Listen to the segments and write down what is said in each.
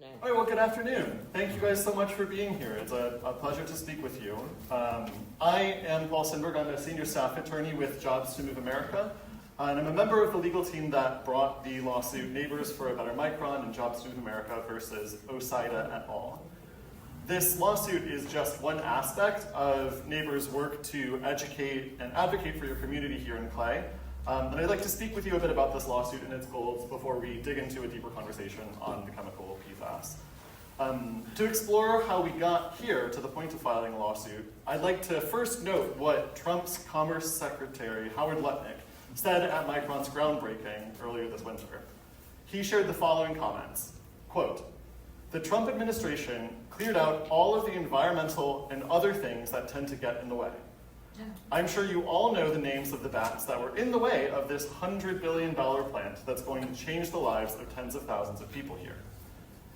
afternoon. All right, well, good afternoon. Thank you guys so much for being here. It's a pleasure to speak with you. I am Paul Sindberg. I'm a senior staff attorney with Jobs to Move America, and I'm a member of the legal team that brought the lawsuit Neighbors for a Better Micron and Jobs to Move America versus OSIDA et al. This lawsuit is just one aspect of Neighbors' work to educate and advocate for your community here in Clay. And I'd like to speak with you a bit about this lawsuit and its goals before we dig into a deeper conversation on the chemical PFAS. To explore how we got here to the point of filing a lawsuit, I'd like to first note what Trump's Commerce Secretary, Howard Lutnick, said at Micron's groundbreaking earlier this winter. He shared the following comments, quote, "The Trump administration cleared out all of the environmental and other things that tend to get in the way. I'm sure you all know the names of the bats that were in the way of this $100 billion plant that's going to change the lives of tens of thousands of people here.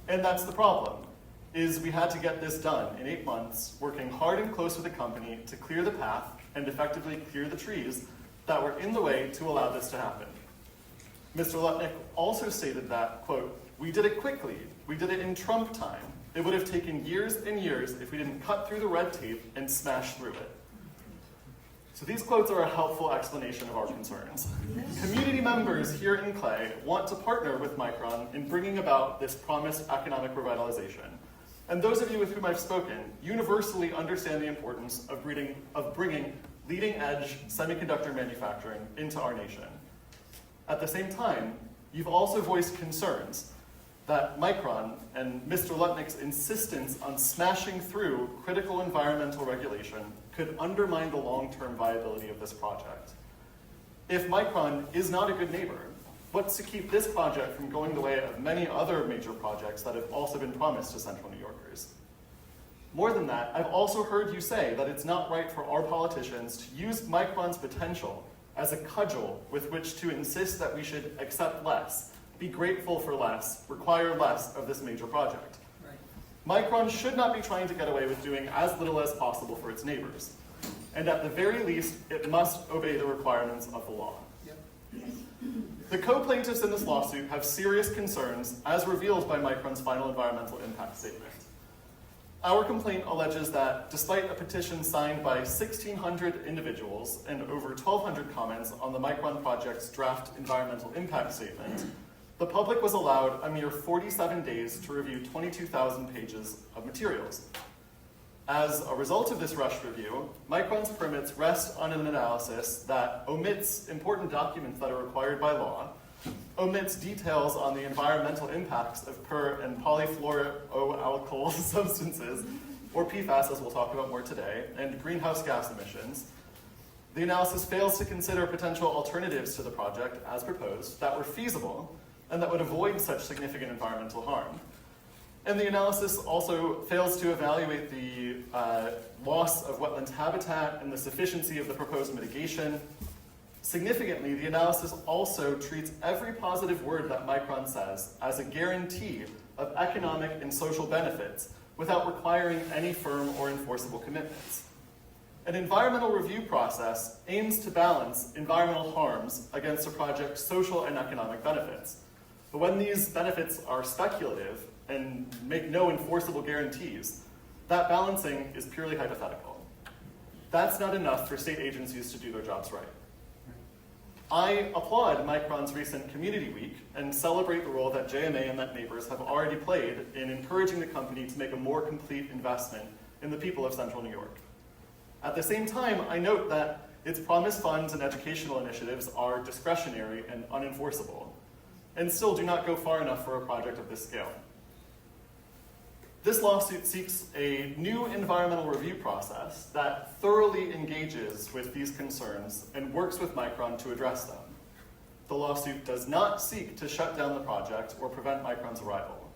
And that's the problem, is we had to get this done in 8 months, working hard and close with the company to clear the path and effectively clear the trees that were in the way to allow this to happen." Mr. Lutnick also stated that, quote, "We did it quickly. We did it in Trump time. It would have taken years and years if we didn't cut through the red tape and smash through it." So these quotes are a helpful explanation of our concerns. Community members here in Clay want to partner with Micron in bringing about this promised economic revitalization. And those of you with whom I've spoken universally understand the importance of bringing leading-edge semiconductor manufacturing into our nation. At the same time, you've also voiced concerns that Micron and Mr. Lutnick's insistence on smashing through critical environmental regulation could undermine the long-term viability of this project. If Micron is not a good neighbor, what's to keep this project from going the way of many other major projects that have also been promised to Central New Yorkers? More than that, I've also heard you say that it's not right for our politicians to use Micron's potential as a cudgel with which to insist that we should accept less, be grateful for less, require less of this major project. Micron should not be trying to get away with doing as little as possible for its neighbors. And at the very least, it must obey the requirements of the law. The co-plaintiffs in this lawsuit have serious concerns as revealed by Micron's final environmental impact statement. Our complaint alleges that despite a petition signed by 1,600 individuals and over 1,200 comments on the Micron project's draft environmental impact statement, the public was allowed a mere 47 days to review 22,000 pages of materials. As a result of this rushed review, Micron's permits rest on an analysis that omits important documents that are required by law, omits details on the environmental impacts of per- and polyfluoroalkyl substances, or PFAS as we'll talk about more today, and greenhouse gas emissions. The analysis fails to consider potential alternatives to the project as proposed that were feasible and that would avoid such significant environmental harm. And the analysis also fails to evaluate the loss of wetlands habitat and the sufficiency of the proposed mitigation. Significantly, the analysis also treats every positive word that Micron says as a guarantee of economic and social benefits without requiring any firm or enforceable commitments. An environmental review process aims to balance environmental harms against a project's social and economic benefits. But when these benefits are speculative and make no enforceable guarantees, that balancing is purely hypothetical. That's not enough for state agencies to do their jobs right. I applaud Micron's recent Community Week and celebrate the role that JMA and that Neighbors have already played in encouraging the company to make a more complete investment in the people of Central New York. At the same time, I note that its promised funds and educational initiatives are discretionary and unenforceable, and still do not go far enough for a project of this scale. This lawsuit seeks a new environmental review process that thoroughly engages with these concerns and works with Micron to address them. The lawsuit does not seek to shut down the project or prevent Micron's arrival.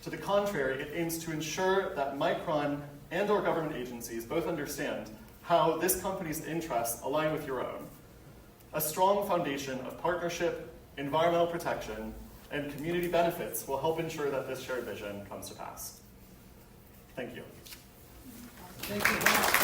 To the contrary, it aims to ensure that Micron and our government agencies both understand how this company's interests align with your own. A strong foundation of partnership, environmental protection, and community benefits will help ensure that this shared vision comes to pass. Thank you. Thank you.